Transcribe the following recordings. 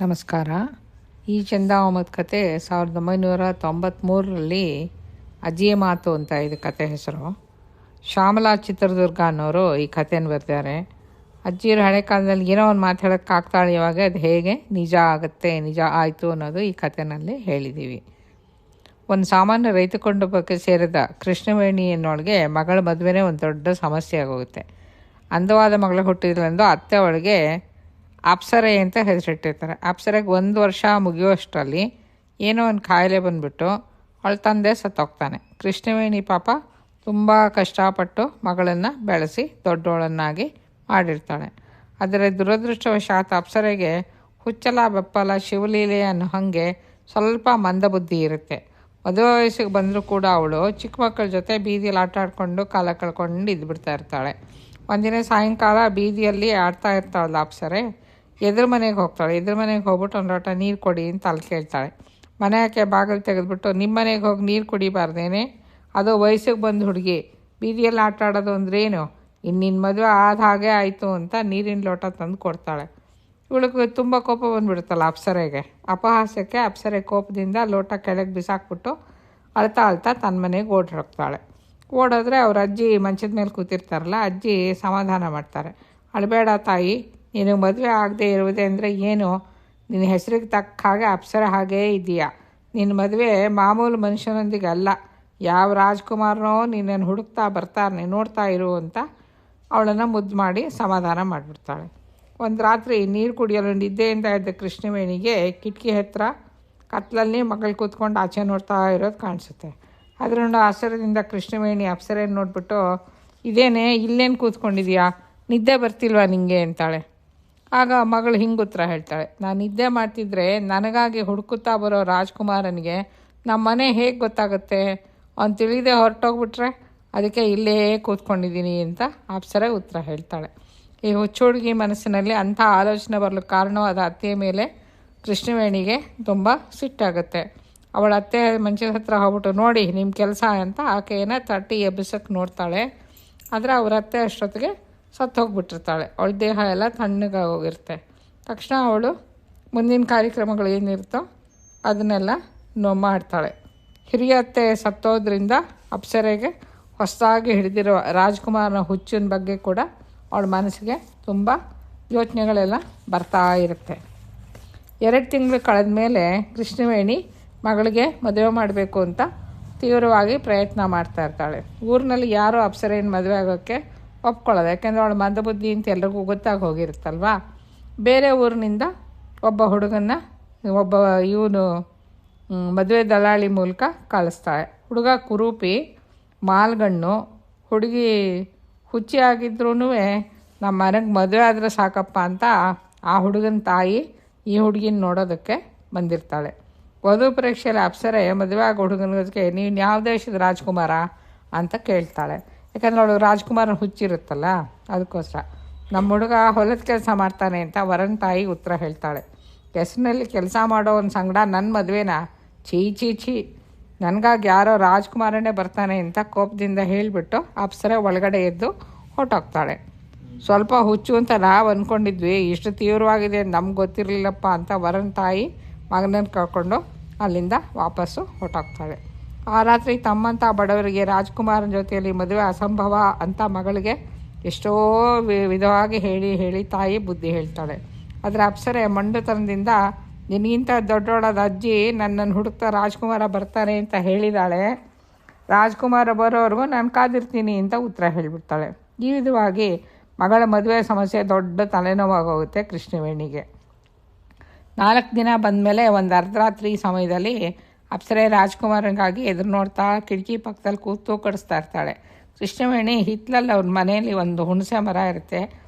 ನಮಸ್ಕಾರ. ಈ ಚಂದಾಮತ್ ಕತೆ 1993ರಲ್ಲಿ ಅಜ್ಜಿಯ ಮಾತು ಅಂತ ಇದು ಕತೆ ಹೆಸರು. ಶ್ಯಾಮಲಾ ಚಿತ್ರದುರ್ಗ ಅನ್ನೋರು ಈ ಕಥೆನ ಬರೆದಿದ್ದಾರೆ. ಅಜ್ಜಿಯರು ಹಳೆ ಕಾಲದಲ್ಲಿ ಏನೋ ಒಂದು ಮಾತು ಹೇಳೋಕ್ಕಾಗ್ತಾಳೆ, ಇವಾಗ ಅದು ಹೇಗೆ ನಿಜ ಆಗುತ್ತೆ, ನಿಜ ಆಯಿತು ಅನ್ನೋದು ಈ ಕಥೆನಲ್ಲಿ ಹೇಳಿದ್ದೀವಿ. ಒಂದು ಸಾಮಾನ್ಯ ರೈತ ಕುಟುಂಬಕ್ಕೆ ಸೇರಿದ ಕೃಷ್ಣವೇಣಿ ಎನ್ನೋಳಿಗೆ ಮಗಳ ಮದುವೆನೇ ಒಂದು ದೊಡ್ಡ ಸಮಸ್ಯೆ ಆಗೋಗುತ್ತೆ. ಅಂದವಾದ ಮಗಳು ಹುಟ್ಟಿದ್ರೆಂದು ಅತ್ತೆ ಅವಳಿಗೆ ಅಪ್ಸರೆ ಅಂತ ಹೆಸರಿಟ್ಟಿರ್ತಾರೆ. ಅಪ್ಸರೆಗೆ 1 ವರ್ಷ ಮುಗಿಯುವಷ್ಟರಲ್ಲಿ ಏನೋ ಒಂದು ಕಾಯಿಲೆ ಬಂದುಬಿಟ್ಟು ಅವಳ ತಂದೆ ಸತ್ತೋಗ್ತಾನೆ. ಕೃಷ್ಣವೇಣಿ ಪಾಪ ತುಂಬ ಕಷ್ಟಪಟ್ಟು ಮಗಳನ್ನು ಬೆಳೆಸಿ ದೊಡ್ಡವಳನ್ನಾಗಿ ಮಾಡಿರ್ತಾಳೆ. ಆದರೆ ದುರದೃಷ್ಟವಶಾತ್ ಅಪ್ಸರೆಗೆ ಹುಚ್ಚಲ ಬೆಪ್ಪಲ ಶಿವಲೀಲೆ ಅನ್ನೋ ಹಾಗೆ ಸ್ವಲ್ಪ ಮಂದಬುದ್ಧಿ ಇರುತ್ತೆ. ಮದುವೆ ವಯಸ್ಸಿಗೆ ಬಂದರೂ ಕೂಡ ಅವಳು ಚಿಕ್ಕ ಮಕ್ಕಳ ಜೊತೆ ಬೀದಿಯಲ್ಲಿ ಆಟ ಆಡ್ಕೊಂಡು ಕಾಲ ಕಳ್ಕೊಂಡು ಇದ್ಬಿಡ್ತಾ ಇರ್ತಾಳೆ. ಒಂದಿನ ಸಾಯಂಕಾಲ ಬೀದಿಯಲ್ಲಿ ಆಡ್ತಾ ಇರ್ತಾಳಲ್ಲ ಅಪ್ಸರೆ, ಎದುರು ಮನೆಗೆ ಹೋಗ್ತಾಳೆ. ಎದುರು ಮನೆಗೆ ಹೋಗ್ಬಿಟ್ಟು ಒಂದು ಲೋಟ ನೀರು ಕೊಡಿ ಅಂತ ಅಲ್ಲಿ ಕೇಳ್ತಾಳೆ. ಮನೆಯಾಕೆ ಬಾಗಿಲು ತೆಗೆದುಬಿಟ್ಟು, ನಿಮ್ಮ ಮನೆಗೆ ಹೋಗಿ ನೀರು ಕುಡಿಬಾರ್ದೇನೆ, ಅದು ವಯಸ್ಸಿಗೆ ಬಂದು ಹುಡುಗಿ ಬೀದಿಯಲ್ಲಿ ಆಟ ಆಡೋದು ಅಂದ್ರೇನು, ನಿನ್ನ ಮದುವೆ ಆದ ಹಾಗೆ ಆಯಿತು ಅಂತ ನೀರಿನ ಲೋಟ ತಂದು ಕೊಡ್ತಾಳೆ. ಇವಳಿಗೆ ತುಂಬ ಕೋಪ ಬಂದುಬಿಡುತ್ತಲ್ಲ ಅಪ್ಸರೆಗೆ. ಅಪಹಾಸ್ಯಕ್ಕೆ ಅಪ್ಸರೆ ಕೋಪದಿಂದ ಲೋಟ ಕೆಳಗೆ ಬಿಸಾಕ್ಬಿಟ್ಟು ಅಳ್ತಾ ತನ್ನ ಮನೆಗೆ ಓಡೋಗ್ತಾಳೆ. ಓಡೋದ್ರೆ ಅವ್ರ ಅಜ್ಜಿ ಮಂಚದ ಮೇಲೆ ಕೂತಿರ್ತಾರಲ್ಲ, ಅಜ್ಜಿ ಸಮಾಧಾನ ಮಾಡ್ತಾರೆ. ಅಳಬೇಡ ತಾಯಿ, ನಿನಗೆ ಮದುವೆ ಆಗದೆ ಇರುವುದೇ ಅಂದರೆ ಏನು, ನಿನ್ನ ಹೆಸರಿಗೆ ತಕ್ಕ ಹಾಗೆ ಅಪ್ಸರೆ ಹಾಗೇ ಇದೆಯಾ, ನಿನ್ನ ಮದುವೆ ಮಾಮೂಲು ಮನುಷ್ಯನೊಂದಿಗೆ ಅಲ್ಲ, ಯಾವ ರಾಜ್ಕುಮಾರನೋ ನಿನ್ನನ್ನು ಹುಡುಕ್ತಾ ಬರ್ತಾನೆ, ನೋಡ್ತಾ ಇರು ಅಂತ ಅವಳನ್ನು ಮುದ್ದು ಮಾಡಿ ಸಮಾಧಾನ ಮಾಡಿಬಿಡ್ತಾಳೆ. ಒಂದು ರಾತ್ರಿ ನೀರು ಕುಡಿಯಲು ನಿದ್ದೆಯಿಂದ ಇದ್ದ ಕೃಷ್ಣವೇಣಿಗೆ ಕಿಟಕಿ ಹತ್ರ ಕತ್ಲಲ್ಲಿ ಮಗಳು ಕೂತ್ಕೊಂಡು ಆಚೆ ನೋಡ್ತಾ ಇರೋದು ಕಾಣಿಸುತ್ತೆ. ಅದರಿಂದ ಆಶ್ಚರ್ಯದಿಂದ ಕೃಷ್ಣವೇಣಿ ಅಪ್ಸರೆಯನ್ನು ನೋಡಿಬಿಟ್ಟು, ಇದೇನೇ ಇಲ್ಲೇನು ಕೂತ್ಕೊಂಡಿದ್ಯಾ, ನಿದ್ದೆ ಬರ್ತಿಲ್ವಾ ನಿಂಗೆ ಅಂತಾಳೆ. ಆಗ ಮಗಳು ಹಿಂಗೆ ಉತ್ತರ ಹೇಳ್ತಾಳೆ, ನಾನು ನಿದ್ದೆ ಮಾಡ್ತಿದ್ರೆ ನನಗಾಗಿ ಹುಡುಕುತ್ತಾ ಬರೋ ರಾಜ್ಕುಮಾರನಿಗೆ ನಮ್ಮ ಮನೆ ಹೇಗೆ ಗೊತ್ತಾಗುತ್ತೆ, ಅವ್ನು ತಿಳಿದೇ ಹೊರಟೋಗ್ಬಿಟ್ರೆ, ಅದಕ್ಕೆ ಇಲ್ಲೇ ಕೂತ್ಕೊಂಡಿದ್ದೀನಿ ಅಂತ ಅಪ್ಸರೆ ಉತ್ತರ ಹೇಳ್ತಾಳೆ. ಈ ಹುಚ್ಚುಡುಗಿ ಮನಸ್ಸಿನಲ್ಲಿ ಅಂಥ ಆಲೋಚನೆ ಬರಲು ಕಾರಣವಾದ ಅತ್ತೆಯ ಮೇಲೆ ಕೃಷ್ಣವೇಣಿಗೆ ತುಂಬ ಸಿಟ್ಟಾಗುತ್ತೆ. ಅವಳ ಅತ್ತೆ ಮಂಚದ ಹತ್ರ ಹೋಗ್ಬಿಟ್ಟು, ನೋಡಿ ನಿಮ್ಮ ಕೆಲಸ ಅಂತ ಆಕೆಯನ್ನು ತಟ್ಟಿ ಎಬ್ಬಿಸೋಕ್ಕೆ ನೋಡ್ತಾಳೆ. ಆದರೆ ಅವ್ರ ಅತ್ತೆ ಅಷ್ಟೊತ್ತಿಗೆ ಸತ್ತು ಹೋಗ್ಬಿಟ್ಟಿರ್ತಾಳೆ. ಅವಳ ದೇಹ ಎಲ್ಲ ತಣ್ಣಗಾಗೋಗಿರುತ್ತೆ. ತಕ್ಷಣ ಅವಳು ಮುಂದಿನ ಕಾರ್ಯಕ್ರಮಗಳು ಏನಿರುತ್ತೋ ಅದನ್ನೆಲ್ಲ ಮಾಡ್ತಾಳೆ. ಹಿರಿಯ ಅತ್ತೆ ಸತ್ತೋದ್ರಿಂದ ಅಪ್ಸರೆಗೆ ಹೊಸದಾಗಿ ಹಿಡಿದಿರೋ ರಾಜ್ಕುಮಾರನ ಹುಚ್ಚಿನ ಬಗ್ಗೆ ಕೂಡ ಅವಳ ಮನಸ್ಸಿಗೆ ತುಂಬ ಯೋಚನೆಗಳೆಲ್ಲ ಬರ್ತಾ ಇರುತ್ತೆ. 2 ತಿಂಗಳು ಕಳೆದ ಮೇಲೆ ಕೃಷ್ಣವೇಣಿ ಮಗಳಿಗೆ ಮದುವೆ ಮಾಡಬೇಕು ಅಂತ ತೀವ್ರವಾಗಿ ಪ್ರಯತ್ನ ಮಾಡ್ತಾ ಇರ್ತಾಳೆ. ಊರಿನಲ್ಲಿ ಯಾರೂ ಅಪ್ಸರೆಯನ್ನು ಮದುವೆ ಆಗೋಕ್ಕೆ ಒಪ್ಕೊಳ್ಳೋದು, ಯಾಕೆಂದರೆ ಅವಳು ಮಂದಬುದ್ಧಿ ಅಂತ ಎಲ್ರಿಗೂ ಗೊತ್ತಾಗಿ ಹೋಗಿರುತ್ತಲ್ವ. ಬೇರೆ ಊರಿನಿಂದ ಒಬ್ಬ ಹುಡುಗನ್ನ ಇವನು ಮದುವೆ ದಲ್ಲಾಳಿ ಮೂಲಕ ಕಳಿಸ್ತಾಳೆ. ಹುಡುಗ ಕುರೂಪಿ, ಮಾಲ್ಗಣ್ಣು, ಹುಡುಗಿ ಹುಚ್ಚಿ ಆಗಿದ್ರೂ ನಮ್ಮ ಮನೆಗೆ ಮದುವೆ ಆದರೆ ಸಾಕಪ್ಪ ಅಂತ ಆ ಹುಡುಗನ ತಾಯಿ ಈ ಹುಡುಗಿನ ನೋಡೋದಕ್ಕೆ ಬಂದಿರ್ತಾಳೆ. ವಧು ಪರೀಕ್ಷೆಯಲ್ಲಿ ಅಪ್ಸರೆ ಮದುವೆ ಆಗೋ ಹುಡುಗನಿಗೆ, ನೀನು ಯಾವ ದೇಶದ ರಾಜ್ಕುಮಾರ ಅಂತ ಕೇಳ್ತಾಳೆ. ಯಾಕಂದರೆ ಅವಳು ರಾಜ್ಕುಮಾರನ ಹುಚ್ಚಿರುತ್ತಲ್ಲ, ಅದಕ್ಕೋಸ್ಕರ. ನಮ್ಮ ಹುಡುಗ ಹೊಲದ ಕೆಲಸ ಮಾಡ್ತಾನೆ ಅಂತ ವರನ ತಾಯಿ ಉತ್ತರ ಹೇಳ್ತಾಳೆ. ಹೆಸರಿನಲ್ಲಿ ಕೆಲಸ ಮಾಡೋ ಒಂದು ಸಂಗಡ ನನ್ನ ಮದುವೆನ, ಛೀ ನನಗಾಗಿ ಯಾರೋ ರಾಜ್ಕುಮಾರನೇ ಬರ್ತಾನೆ ಅಂತ ಕೋಪದಿಂದ ಹೇಳಿಬಿಟ್ಟು ಅಪ್ಸರೆ ಒಳಗಡೆ ಎದ್ದು ಹೊರಟೋಗ್ತಾಳೆ. ಸ್ವಲ್ಪ ಹುಚ್ಚು ಅಂತ ನಾವು ಅಂದ್ಕೊಂಡಿದ್ವಿ, ಇಷ್ಟು ತೀವ್ರವಾಗಿದೆ ನಮ್ಗೆ ಗೊತ್ತಿರಲಿಲ್ಲಪ್ಪ ಅಂತ ವರನ ತಾಯಿ ಮಗನನ್ನು ಕರ್ಕೊಂಡು ಅಲ್ಲಿಂದ ವಾಪಸ್ಸು ಹೊರಟೋಗ್ತಾಳೆ. ಆ ರಾತ್ರಿ ತಮ್ಮಂಥ ಬಡವರಿಗೆ ರಾಜ್ಕುಮಾರನ ಜೊತೆಯಲ್ಲಿ ಮದುವೆ ಅಸಂಭವ ಅಂತ ಮಗಳಿಗೆ ಎಷ್ಟೋ ವಿಧವಾಗಿ ಹೇಳಿ ತಾಯಿ ಬುದ್ಧಿ ಹೇಳ್ತಾಳೆ. ಆದರೆ ಅಪ್ಸರೆ ಮಂಡುತನದಿಂದ, ನಿನಗಿಂತ ದೊಡ್ಡೋಳದ ಅಜ್ಜಿ ನನ್ನನ್ನು ಹುಡುಕ್ತಾ ರಾಜ್ಕುಮಾರ ಬರ್ತಾನೆ ಅಂತ ಹೇಳಿದಾಳೆ, ರಾಜ್ಕುಮಾರ ಬರೋವರೆಗೂ ನಾನು ಕಾದಿರ್ತೀನಿ ಅಂತ ಉತ್ತರ ಹೇಳಿಬಿಡ್ತಾಳೆ. ಈ ವಿಧವಾಗಿ ಮಗಳ ಮದುವೆ ಸಮಸ್ಯೆ ದೊಡ್ಡ ತಲೆನೋವಾಗೋಗುತ್ತೆ ಕೃಷ್ಣವೇಣಿಗೆ. 4 ದಿನ ಬಂದಮೇಲೆ ಒಂದು ಅರ್ಧರಾತ್ರಿ ಸಮಯದಲ್ಲಿ ಅಪ್ಸರೆ ರಾಜ್ಕುಮಾರನಿಗಾಗಿ ಎದುರು ನೋಡ್ತಾ ಕಿಟಕಿ ಪಕ್ಕದಲ್ಲಿ ಕೂತು ಕಡಿಸ್ತಾ ಇರ್ತಾಳೆ. ಕೃಷ್ಣವೇಣಿ ಹಿತ್ತಲಲ್ಲಿ ಅವ್ರ ಮನೆಯಲ್ಲಿ ಒಂದು ಹುಣಸೆ ಮರ ಇರುತ್ತೆ.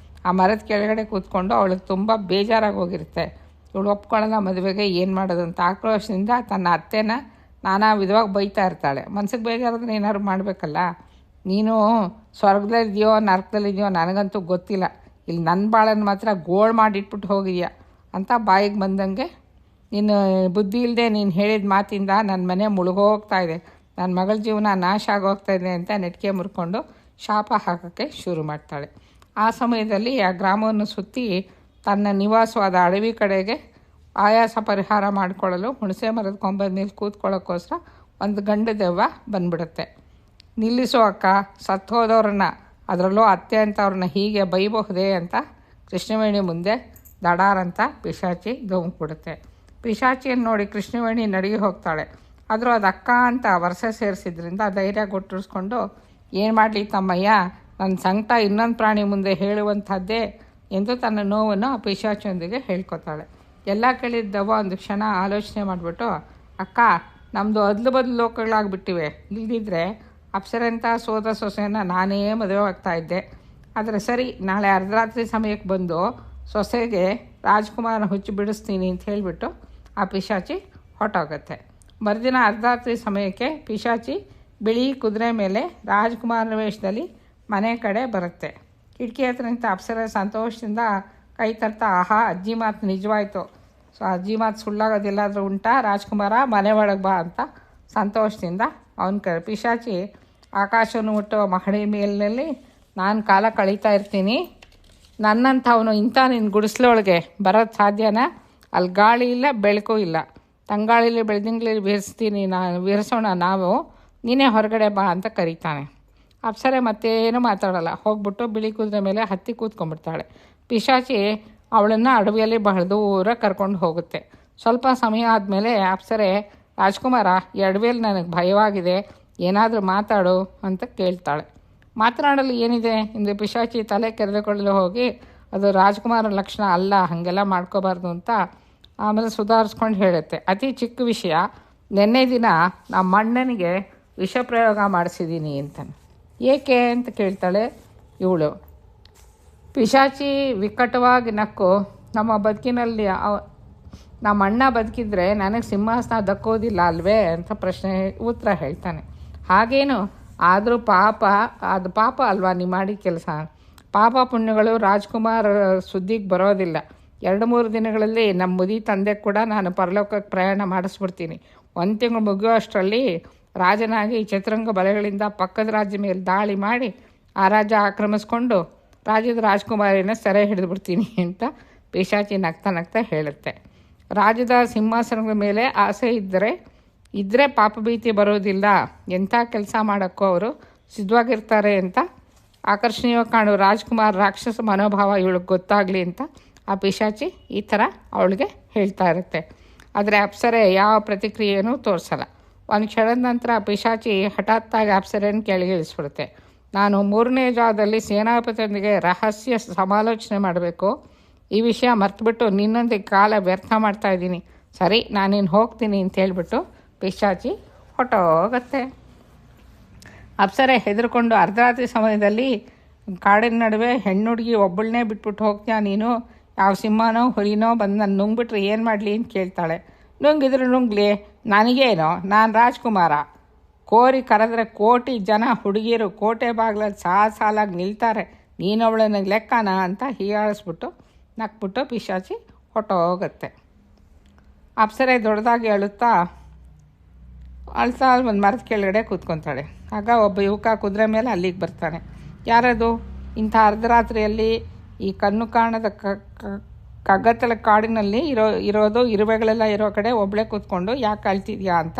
ಆ ಮರದ ಕೆಳಗಡೆ ಕೂತ್ಕೊಂಡು ಅವಳಿಗೆ ತುಂಬ ಬೇಜಾರಾಗಿ ಹೋಗಿರುತ್ತೆ. ಇವಳು ಒಪ್ಕೊಳ್ಳೋಲ್ಲ ಮದುವೆಗೆ, ಏನು ಮಾಡೋದು ಅಂತ ಆಕ್ರೋಶದಿಂದ ತನ್ನ ಅತ್ತೆನ ನಾನಾ ವಿಧವಾಗಿ ಬೈತಾ ಇರ್ತಾಳೆ. ಮನ್ಸಿಗೆ ಬೇಜಾರಾದ್ರೆ ಏನಾದ್ರು ಮಾಡಬೇಕಲ್ಲ, ನೀನು ಸ್ವರ್ಗದಲ್ಲಿದೆಯೋ ನರಕದಲ್ಲಿದೆಯೋ ನನಗಂತೂ ಗೊತ್ತಿಲ್ಲ, ಇಲ್ಲಿ ನನ್ನ ಬಾಳನ್ನು ಮಾತ್ರ ಗೋಳು ಮಾಡಿಟ್ಬಿಟ್ಟು ಹೋಗಿದೆಯಾ ಅಂತ ಬಾಯಿಗೆ ಬಂದಂಗೆ, ನೀನು ಬುದ್ಧಿ ಇಲ್ಲದೆ ನೀನು ಹೇಳಿದ ಮಾತಿಂದ ನನ್ನ ಮನೆ ಮುಳುಗೋಗ್ತಾ ಇದೆ, ನನ್ನ ಮಗಳ ಜೀವನ ನಾಶ ಆಗೋಗ್ತಾಯಿದೆ ಅಂತ ನೆಟ್ಟಿಗೆ ಮುರ್ಕೊಂಡು ಶಾಪ ಹಾಕೋಕ್ಕೆ ಶುರು ಮಾಡ್ತಾಳೆ. ಆ ಸಮಯದಲ್ಲಿ ಆ ಗ್ರಾಮವನ್ನು ಸುತ್ತಿ ತನ್ನ ನಿವಾಸವಾದ ಅಡವಿ ಕಡೆಗೆ ಆಯಾಸ ಪರಿಹಾರ ಮಾಡಿಕೊಳ್ಳಲು ಹುಣಸೆ ಮರದ ಕೊಂಬದ ಮೇಲೆ ಕೂತ್ಕೊಳ್ಳೋಕ್ಕೋಸ್ಕರ ಒಂದು ಗಂಡು ದೆವ್ವ ಬಂದ್ಬಿಡುತ್ತೆ. ನಿಲ್ಲಿಸೋ ಅಕ್ಕ, ಸತ್ತೋದವ್ರನ್ನ, ಅದರಲ್ಲೂ ಅತ್ತೆ ಅಂತ ಅವ್ರನ್ನ ಹೀಗೆ ಬೈಬಹುದೇ ಅಂತ ಕೃಷ್ಣವೇಣಿ ಮುಂದೆ ದಡಾರಂತ ಪಿಶಾಚಿ ಧುಮುಕ್ಬಿಡುತ್ತೆ. ಪಿಶಾಚಿಯನ್ನು ನೋಡಿ ಕೃಷ್ಣವೇಣಿ ನಡುಗಿ ಹೋಗ್ತಾಳೆ. ಆದರೂ ಅದು ಅಕ್ಕ ಅಂತ ವರ್ಷ ಸೇರಿಸಿದ್ರಿಂದ ಧೈರ್ಯ ಕೊಟ್ಟಿರಿಸ್ಕೊಂಡು, ಏನು ಮಾಡಲಿ ತಮ್ಮಯ್ಯ, ನನ್ನ ಸಂಕಟ ಇನ್ನೊಂದು ಪ್ರಾಣಿ ಮುಂದೆ ಹೇಳುವಂಥದ್ದೇ ಎಂದು ತನ್ನ ನೋವನ್ನು ಆ ಪಿಶಾಚಿಯೊಂದಿಗೆ ಹೇಳ್ಕೊತಾಳೆ. ಎಲ್ಲ ಕೇಳಿದ ದೆವ್ವ ಒಂದು ಕ್ಷಣ ಆಲೋಚನೆ ಮಾಡಿಬಿಟ್ಟು, ಅಕ್ಕ, ನಮ್ಮದು ಅದಲು ಬದಲು ಲೋಕಗಳಾಗ್ಬಿಟ್ಟಿವೆ. ಇಲ್ದಿದ್ರೆ ಅಪ್ಸರಂಥ ಸೋದ ಸೊಸೆಯನ್ನು ನಾನೇ ಮದುವೆ ಆಗ್ತಾಯಿದ್ದೆ. ಆದರೆ ಸರಿ, ನಾಳೆ ಅರ್ಧರಾತ್ರಿ ಸಮಯಕ್ಕೆ ಬಂದು ಸೊಸೆಗೆ ರಾಜ್ಕುಮಾರನ ಹುಚ್ಚು ಬಿಡಿಸ್ತೀನಿ ಅಂತ ಹೇಳಿಬಿಟ್ಟು ಆ ಪಿಶಾಚಿ ಹೊರಟೋಗತ್ತೆ. ಮರುದಿನ ಅರ್ಧರಾತ್ರಿ ಸಮಯಕ್ಕೆ ಪಿಶಾಚಿ ಬಿಳಿ ಕುದುರೆ ಮೇಲೆ ರಾಜ್ಕುಮಾರನ ವೇಷದಲ್ಲಿ ಮನೆ ಕಡೆ ಬರುತ್ತೆ. ಕಿಟಕಿ ಹತ್ರ ನಿಂತ ಅಪ್ಸರ ಸಂತೋಷದಿಂದ ಕೈ ತರ್ತಾ, ಆಹಾ, ಅಜ್ಜಿ ಮಾತು ನಿಜವಾಯಿತು. ಸೊ ಅಜ್ಜಿ ಮಾತು ಸುಳ್ಳಾಗೋದೆಲ್ಲಾದರೂ ಉಂಟಾ ರಾಜ್ಕುಮಾರ, ಮನೆ ಒಳಗೆ ಬಾ ಅಂತ ಸಂತೋಷದಿಂದ ಅವನ ಪಿಶಾಚಿ ಆಕಾಶವನ್ನು ಮುಟ್ಟುವ ಮಹಡಿ ಮೇಲಿನಲ್ಲಿ ನಾನು ಕಾಲ ಕಳೀತಾ ಇರ್ತೀನಿ. ನನ್ನಂಥವನು ಇಂಥ ನಿನ್ನ ಗುಡಿಸ್ಲೊಳಗೆ ಬರೋದು ಸಾಧ್ಯನಾ? ಅಲ್ಲಿ ಗಾಳಿ ಇಲ್ಲ, ಬೆಳಕು ಇಲ್ಲ. ತಂಗಾಳಿಲಿ ಬೆಳೆದಿಂಗ್ಳಲ್ಲಿ ವಿರಿಸೋಣ ನಾವು, ನೀನೇ ಹೊರಗಡೆ ಬಾ ಅಂತ ಕರೀತಾನೆ. ಅಪ್ಸರೆ ಮತ್ತೇನು ಮಾತಾಡೋಲ್ಲ, ಹೋಗ್ಬಿಟ್ಟು ಬಿಳಿ ಕುದುರೆ ಮೇಲೆ ಹತ್ತಿ ಕೂತ್ಕೊಂಡ್ಬಿಡ್ತಾಳೆ. ಪಿಶಾಚಿ ಅವಳನ್ನು ಅಡವಿಯಲ್ಲಿ ಬಹಳ ದೂರ ಕರ್ಕೊಂಡು ಹೋಗುತ್ತೆ. ಸ್ವಲ್ಪ ಸಮಯ ಆದಮೇಲೆ ಅಪ್ಸರೆ, ರಾಜ್ಕುಮಾರ, ಈ ಅಡವಿಯಲ್ಲಿ ನನಗೆ ಭಯವಾಗಿದೆ, ಏನಾದರೂ ಮಾತಾಡು ಅಂತ ಕೇಳ್ತಾಳೆ. ಮಾತನಾಡಲು ಏನಿದೆ ಎಂದು ಪಿಶಾಚಿ ತಲೆ ಕೆರೆದುಕೊಳ್ಳಲು ಹೋಗಿ, ಅದು ರಾಜ್ಕುಮಾರನ ಲಕ್ಷಣ ಅಲ್ಲ, ಹಾಗೆಲ್ಲ ಮಾಡ್ಕೋಬಾರ್ದು ಅಂತ ಆಮೇಲೆ ಸುಧಾರಿಸ್ಕೊಂಡು ಹೇಳುತ್ತೆ. ಅತಿ ಚಿಕ್ಕ ವಿಷಯ, ನಿನ್ನೆ ದಿನ ನಮ್ಮ ಅಣ್ಣನಿಗೆ ವಿಷ ಪ್ರಯೋಗ ಮಾಡಿಸಿದ್ದೀನಿ ಅಂತಾನೆ. ಏಕೆ ಅಂತ ಕೇಳ್ತಾಳೆ ಇವಳು. ಪಿಶಾಚಿ ವಿಕಟವಾಗಿ ನಕ್ಕು, ನಮ್ಮ ಬದುಕಿನಲ್ಲಿ ನಮ್ಮ ಅಣ್ಣ ಬದುಕಿದ್ರೆ ನನಗೆ ಸಿಂಹಾಸನ ದಕ್ಕೋದಿಲ್ಲ ಅಲ್ವೇ ಅಂತ ಉತ್ತರ ಹೇಳ್ತಾನೆ. ಹಾಗೇನು ಆದರೂ ಅದು ಪಾಪ ಅಲ್ವಾ ನೀವು ಮಾಡಿದ ಕೆಲಸ? ಪಾಪ ಪುಣ್ಯಗಳು ರಾಜ್ಕುಮಾರ್ ಸುದ್ದಿಗೆ ಬರೋದಿಲ್ಲ. 2-3 ದಿನಗಳಲ್ಲಿ ನಮ್ಮ ಮುದಿ ತಂದೆ ಕೂಡ ನಾನು ಪರಲೋಕಕ್ಕೆ ಪ್ರಯಾಣ ಮಾಡಿಸ್ಬಿಡ್ತೀನಿ. 1 ತಿಂಗಳು ಮುಗಿಯುವಷ್ಟರಲ್ಲಿ ರಾಜನಾಗಿ ಚತುರಂಗ ಬಲೆಗಳಿಂದ ಪಕ್ಕದ ರಾಜ್ಯ ಮೇಲೆ ದಾಳಿ ಮಾಡಿ ಆ ರಾಜ್ಯ ಆಕ್ರಮಿಸ್ಕೊಂಡು ರಾಜ್ಯದ ರಾಜ್ಕುಮಾರಿನ ಸೆರೆ ಹಿಡಿದುಬಿಡ್ತೀನಿ ಅಂತ ಪಿಶಾಚಿ ನಗ್ತಾ ಹೇಳುತ್ತೆ. ರಾಜ್ಯದ ಸಿಂಹಾಸನದ ಮೇಲೆ ಆಸೆ ಇದ್ದರೆ ಪಾಪಭೀತಿ ಬರೋದಿಲ್ಲ, ಎಂಥ ಕೆಲಸ ಮಾಡೋಕ್ಕೂ ಅವರು ಸಿದ್ಧವಾಗಿರ್ತಾರೆ ಅಂತ ಆಕರ್ಷಣೀಯವಾಗಿ ಕಾಣುವ ರಾಜ್ಕುಮಾರ್ ರಾಕ್ಷಸ ಮನೋಭಾವ ಇವಳಿಗೆ ಗೊತ್ತಾಗಲಿ ಅಂತ ಆ ಪಿಶಾಚಿ ಈ ಥರ ಅವಳಿಗೆ ಹೇಳ್ತಾ ಇರುತ್ತೆ. ಆದರೆ ಅಪ್ಸರೆ ಯಾವ ಪ್ರತಿಕ್ರಿಯೆಯೂ ತೋರಿಸಲ್ಲ. ಒಂದು ಕ್ಷಣದ ನಂತರ ಪಿಶಾಚಿ ಹಠಾತ್ತಾಗಿ ಅಪ್ಸರೆಯನ್ನು ಕೆಳಗಿಳಿಸ್ಬಿಡುತ್ತೆ. ನಾನು 3ನೇ ಜಾವದಲ್ಲಿ ಸೇನಾಪತಿಯೊಂದಿಗೆ ರಹಸ್ಯ ಸಮಾಲೋಚನೆ ಮಾಡಬೇಕು. ಈ ವಿಷಯ ಮರ್ತುಬಿಟ್ಟು ನಿನ್ನೊಂದಿಗೆ ಕಾಲ ವ್ಯರ್ಥ ಮಾಡ್ತಾಯಿದ್ದೀನಿ. ಸರಿ, ನಾನಿನ್ನು ಹೋಗ್ತೀನಿ ಅಂತ ಹೇಳ್ಬಿಟ್ಟು ಪಿಶಾಚಿ ಹೊರಟೋಗತ್ತೆ. ಅಪ್ಸರೆ ಹೆದರ್ಕೊಂಡು ಅರ್ಧರಾತ್ರಿ ಸಮಯದಲ್ಲಿ ಕಾಡಿನ ನಡುವೆ ಹೆಣ್ಣು ಹುಡುಗಿ ಒಬ್ಬಳನ್ನೇ ಬಿಟ್ಬಿಟ್ಟು ಹೋಗ್ತೀಯಾ ನೀನು? ಯಾವ ಸಿಂಹನೋ ಹುಲಿನೋ ಬಂದು ನಾನು ನುಂಗ್ಬಿಟ್ರೆ ಏನು ಮಾಡಲಿ ಅಂತ ಕೇಳ್ತಾಳೆ. ನುಂಗಿದ್ರೆ ನುಂಗ್ಲಿ, ನನಗೇನೋ, ನಾನು ರಾಜ್ಕುಮಾರ. ಕೋರಿ ಕರೆದ್ರೆ ಕೋಟಿ ಜನ ಹುಡುಗಿಯರು ಕೋಟೆ ಬಾಗಿಲಲ್ಲಿ ಸಾಲಾಗಿ ನಿಲ್ತಾರೆ, ನೀನವಳನ್ನ ಲೆಕ್ಕನ ಅಂತ ಹೀಯಾಳಿಸ್ಬಿಟ್ಟು ನಕ್ಬಿಟ್ಟು ಪಿಶಾಚಿ ಹೊರಟೋಗತ್ತೆ. ಅಪ್ಸರೆ ದೊಡ್ಡದಾಗಿ ಅಳುತ್ತಾ ಒಂದು ಮರದ ಕೆಳಗಡೆ ಕೂತ್ಕೊತಾಳೆ. ಆಗ ಒಬ್ಬ ಯುವಕ ಕುದುರೆ ಮೇಲೆ ಅಲ್ಲಿಗೆ ಬರ್ತಾನೆ. ಯಾರದು? ಇಂಥ ಅರ್ಧರಾತ್ರಿಯಲ್ಲಿ ಈ ಕಣ್ಣು ಕಾಣದ ಕಗ್ಗತ್ತಲ ಕಾಡಿನಲ್ಲಿ ಇರೋದು ಇರುವೆಗಳೆಲ್ಲ ಇರೋ ಕಡೆ ಒಬ್ಬಳೇ ಕೂತ್ಕೊಂಡು ಯಾಕೆ ಅಳ್ತಿದ್ಯಾ ಅಂತ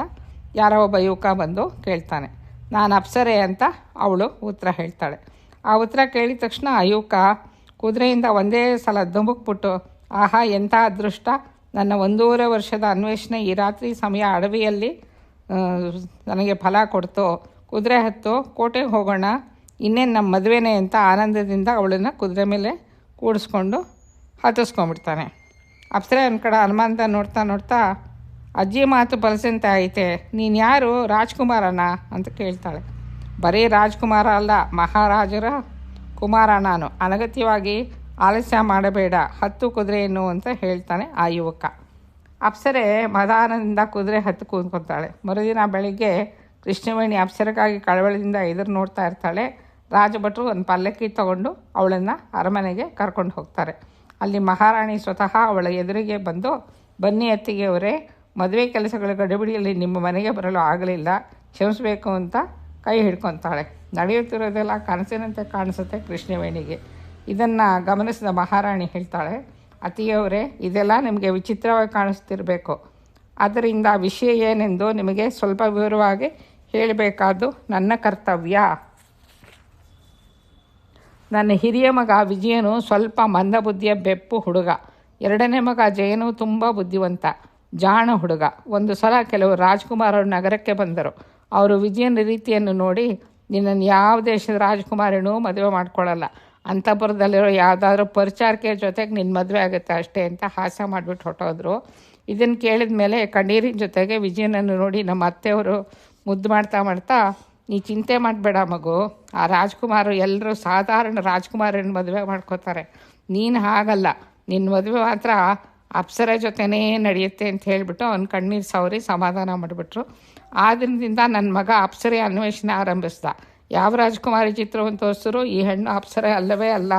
ಯಾರೋ ಒಬ್ಬ ಯುವಕ ಬಂದು ಕೇಳ್ತಾನೆ. ನಾನು ಅಪ್ಸರೆ ಅಂತ ಅವಳು ಉತ್ತರ ಹೇಳ್ತಾಳೆ. ಆ ಉತ್ತರ ಕೇಳಿದ ತಕ್ಷಣ ಆ ಯುವಕ ಕುದುರೆಯಿಂದ ಒಂದೇ ಸಲ ಧುಮುಕ್ಬಿಟ್ಟು, ಆಹಾ, ಎಂಥ ಅದೃಷ್ಟ, ನನ್ನ 1.5 ವರ್ಷದ ಅನ್ವೇಷಣೆ ಈ ರಾತ್ರಿ ಸಮಯ ಅಡವಿಯಲ್ಲಿ ನನಗೆ ಫಲ ಕೊಡ್ತು. ಕುದುರೆ ಹತ್ತು ಕೋಟೆಗೆ ಹೋಗೋಣ, ಇನ್ನೇನು ನಮ್ಮ ಮದುವೆನೇ ಅಂತ ಆನಂದದಿಂದ ಅವಳನ್ನು ಕುದುರೆ ಮೇಲೆ ಕೂಡಿಸ್ಕೊಂಡು ಹತ್ತಿಸ್ಕೊಂಡ್ಬಿಡ್ತಾನೆ. ಅಪ್ಸರೆ ಒಂದು ಕಡೆ ಅನುಮಾನದ ನೋಡ್ತಾ ಅಜ್ಜಿ ಮಾತು ಫಲಿಸಂತೆ ಐತೆ, ನೀನು ಯಾರು, ರಾಜ್ಕುಮಾರನ ಅಂತ ಕೇಳ್ತಾಳೆ. ಬರೀ ರಾಜ್ಕುಮಾರ ಅಲ್ಲ, ಮಹಾರಾಜರ ಕುಮಾರ ನಾನು. ಅನಗತ್ಯವಾಗಿ ಆಲಸ್ಯ ಮಾಡಬೇಡ, ಹತ್ತು ಕುದುರೆಯನ್ನು ಅಂತ ಹೇಳ್ತಾನೆ ಆ ಯುವಕ. ಅಪ್ಸರೆ ಮದಾನದಿಂದ ಕುದುರೆ ಹತ್ತು ಕೂತ್ಕೊತಾಳೆ. ಮರುದಿನ ಬೆಳಿಗ್ಗೆ ಕೃಷ್ಣವೇಣಿ ಅಪ್ಸರೆಗಾಗಿ ಕಳವಳದಿಂದ ಎದುರು ನೋಡ್ತಾ ಇರ್ತಾಳೆ. ರಾಜಭಟ್ರು ಒಂದು ಪಲ್ಲಕ್ಕಿ ತಗೊಂಡು ಅವಳನ್ನು ಅರಮನೆಗೆ ಕರ್ಕೊಂಡು ಹೋಗ್ತಾರೆ. ಅಲ್ಲಿ ಮಹಾರಾಣಿ ಸ್ವತಃ ಅವಳ ಎದುರಿಗೆ ಬಂದು, ಬನ್ನಿ ಅತ್ತಿಗೆಯವರೇ, ಮದುವೆ ಕೆಲಸಗಳ ಗಡಿಬಿಡಿಯಲ್ಲಿ ನಿಮ್ಮ ಮನೆಗೆ ಬರಲು ಆಗಲಿಲ್ಲ, ಕ್ಷಮಿಸಬೇಕು ಅಂತ ಕೈ ಹಿಡ್ಕೊತಾಳೆ. ನಡೆಯುತ್ತಿರೋದೆಲ್ಲ ಕನಸಿನಂತೆ ಕಾಣಿಸುತ್ತೆ ಕೃಷ್ಣವೇಣಿಗೆ. ಇದನ್ನು ಗಮನಿಸಿದ ಮಹಾರಾಣಿ ಹೇಳ್ತಾಳೆ, ಅತಿಯವರೇ, ಇದೆಲ್ಲ ನಿಮಗೆ ವಿಚಿತ್ರವಾಗಿ ಕಾಣಿಸ್ತಿರಬೇಕು. ಅದರಿಂದ ವಿಷಯ ಏನೆಂದು ನಿಮಗೆ ಸ್ವಲ್ಪ ವಿವರವಾಗಿ ಹೇಳಬೇಕಾದ್ದು ನನ್ನ ಕರ್ತವ್ಯ. ನನ್ನ ಹಿರಿಯ ಮಗ ವಿಜಯನು ಸ್ವಲ್ಪ ಮಂದಬುದ್ಧಿಯ ಬೆಪ್ಪು ಹುಡುಗ. ಎರಡನೇ ಮಗ ಜಯನು ತುಂಬ ಬುದ್ಧಿವಂತ, ಜಾಣ ಹುಡುಗ. ಒಂದು ಸಲ ಕೆಲವು ರಾಜ್ಕುಮಾರರು ನಗರಕ್ಕೆ ಬಂದರು. ಅವರು ವಿಜಯನ ರೀತಿಯನ್ನು ನೋಡಿ, ನಿನ್ನನ್ನು ಯಾವ ದೇಶದ ರಾಜ್ಕುಮಾರಿನೂ ಮದುವೆ ಮಾಡ್ಕೊಳ್ಳಲ್ಲ, ಅಂತಃಪುರದಲ್ಲಿರೋ ಯಾವುದಾದ್ರೂ ಪರಿಚಾರಕೆ ಜೊತೆಗೆ ನಿನ್ನ ಮದುವೆ ಆಗುತ್ತೆ ಅಷ್ಟೇ ಅಂತ ಹಾಸ್ಯ ಮಾಡಿಬಿಟ್ಟು ಹೊಟ್ಟೋದ್ರು. ಇದನ್ನು ಕೇಳಿದ ಮೇಲೆ ಕಣ್ಣೀರಿನ ಜೊತೆಗೆ ವಿಜಯನನ್ನು ನೋಡಿ ನಮ್ಮ ಅತ್ತೆಯವರು ಮುದ್ದು ಮಾಡ್ತಾ ನೀ ಚಿಂತೆ ಮಾಡಬೇಡ ಮಗು, ಆ ರಾಜ್ಕುಮಾರರು ಎಲ್ಲರೂ ಸಾಧಾರಣ ರಾಜ್ಕುಮಾರನ ಮದುವೆ ಮಾಡ್ಕೋತಾರೆ, ನೀನು ಹಾಗಲ್ಲ, ನಿನ್ನ ಮದುವೆ ಮಾತ್ರ ಅಪ್ಸರೆ ಜೊತೆನೇ ನಡೆಯುತ್ತೆ ಅಂತ ಹೇಳಿಬಿಟ್ಟು ಅವ್ನ ಕಣ್ಣೀರು ಸವರಿ ಸಮಾಧಾನ ಮಾಡಿಬಿಟ್ರು. ಆ ದಿನದಿಂದ ನನ್ನ ಮಗ ಅಪ್ಸರೆ ಅನ್ವೇಷಣೆ ಆರಂಭಿಸ್ದ. ಯಾವ ರಾಜ್ಕುಮಾರಿ ಚಿತ್ರವನ್ನು ತೋರಿಸಿದ್ರು ಈ ಹೆಣ್ಣು ಅಪ್ಸರೆ ಅಲ್ಲವೇ ಅಲ್ಲ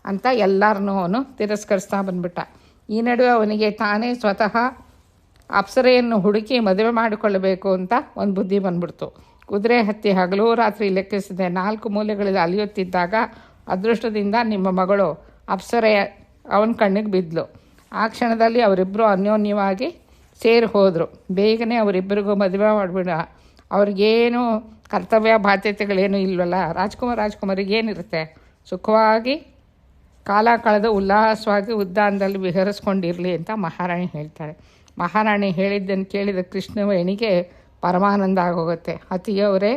ಅಂತ ಎಲ್ಲರನ್ನೂ ಅವನು ತಿರಸ್ಕರಿಸ್ತಾ ಬಂದ್ಬಿಟ್ಟ. ಈ ನಡುವೆ ಅವನಿಗೆ ತಾನೇ ಸ್ವತಃ ಅಪ್ಸರೆಯನ್ನು ಹುಡುಕಿ ಮದುವೆ ಮಾಡಿಕೊಳ್ಳಬೇಕು ಅಂತ ಒಂದು ಬುದ್ಧಿ ಬಂದ್ಬಿಡ್ತು. ಕುದುರೆ ಹತ್ತಿ ಹಗಲೂ ರಾತ್ರಿ ಲೆಕ್ಕಿಸದೆ 4 ಮೂಲೆಗಳಲ್ಲಿ ಅಲಿಯುತ್ತಿದ್ದಾಗ ಅದೃಷ್ಟದಿಂದ ನಿಮ್ಮ ಮಗಳು ಅಪ್ಸರೆ ಅವನ ಕಣ್ಣಿಗೆ ಬಿದ್ದಲು. ಆ ಕ್ಷಣದಲ್ಲಿ ಅವರಿಬ್ಬರು ಅನ್ಯೋನ್ಯವಾಗಿ ಸೇರಿ ಹೋದರು. ಬೇಗನೆ ಅವರಿಬ್ಬರಿಗೂ ಮದುವೆ ಮಾಡಿಬಿಡ. ಅವ್ರಿಗೇನು ಕರ್ತವ್ಯ ಬಾಧ್ಯತೆಗಳೇನೂ ಇಲ್ವಲ್ಲ. ರಾಜ್ಕುಮಾರಿಗೇನಿರುತ್ತೆ, ಸುಖವಾಗಿ ಕಾಲ ಕಳೆದು ಉಲ್ಲಾಸವಾಗಿ ಉದ್ಯಾನದಲ್ಲಿ ವಿಹರಿಸ್ಕೊಂಡಿರಲಿ ಅಂತ ಮಹಾರಾಣಿ ಹೇಳ್ತಾಳೆ. ಮಹಾರಾಣಿ ಹೇಳಿದ್ದನ್ನು ಕೇಳಿದ ಕೃಷ್ಣವೇಣಿಗೆ ಪರಮಾನಂದ ಆಗೋಗುತ್ತೆ. ಅತಿಯವರೇ,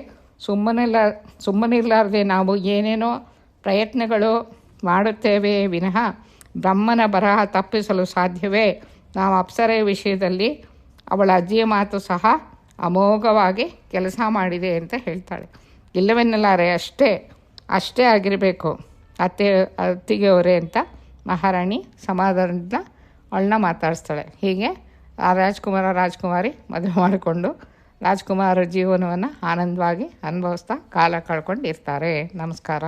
ಸುಮ್ಮನಿರಲಾರ್ದೆ ನಾವು ಏನೇನೋ ಪ್ರಯತ್ನಗಳು ಮಾಡುತ್ತೇವೆ ವಿನಃ ಬ್ರಹ್ಮನ ಬರಹ ತಪ್ಪಿಸಲು ಸಾಧ್ಯವೇ? ನಾವು ಅಪ್ಸರೆ ವಿಷಯದಲ್ಲಿ ಅವಳ ಅಜ್ಜಿಯ ಮಾತು ಸಹ ಅಮೋಘವಾಗಿ ಕೆಲಸ ಮಾಡಿದೆ ಅಂತ ಹೇಳ್ತಾಳೆ. ಇಲ್ಲವೆನ್ನಲಾರೆ, ಅಷ್ಟೇ ಆಗಿರಬೇಕು ಅತ್ತಿಗೆಯವರೇ ಅಂತ ಮಹಾರಾಣಿ ಸಮಾಧಾನದಿಂದ ಅವಳನ್ನ ಮಾತಾಡಿಸ್ತಾಳೆ. ಹೀಗೆ ಆ ರಾಜ್ಕುಮಾರಿ ಮದುವೆ ಮಾಡಿಕೊಂಡು ರಾಜ್ಕುಮಾರ ಜೀವನವನ್ನು ಆನಂದವಾಗಿ ಅನುಭವಿಸ್ತಾ ಕಾಲ ಕಳ್ಕೊಂಡು ಇರ್ತಾರೆ. ನಮಸ್ಕಾರ.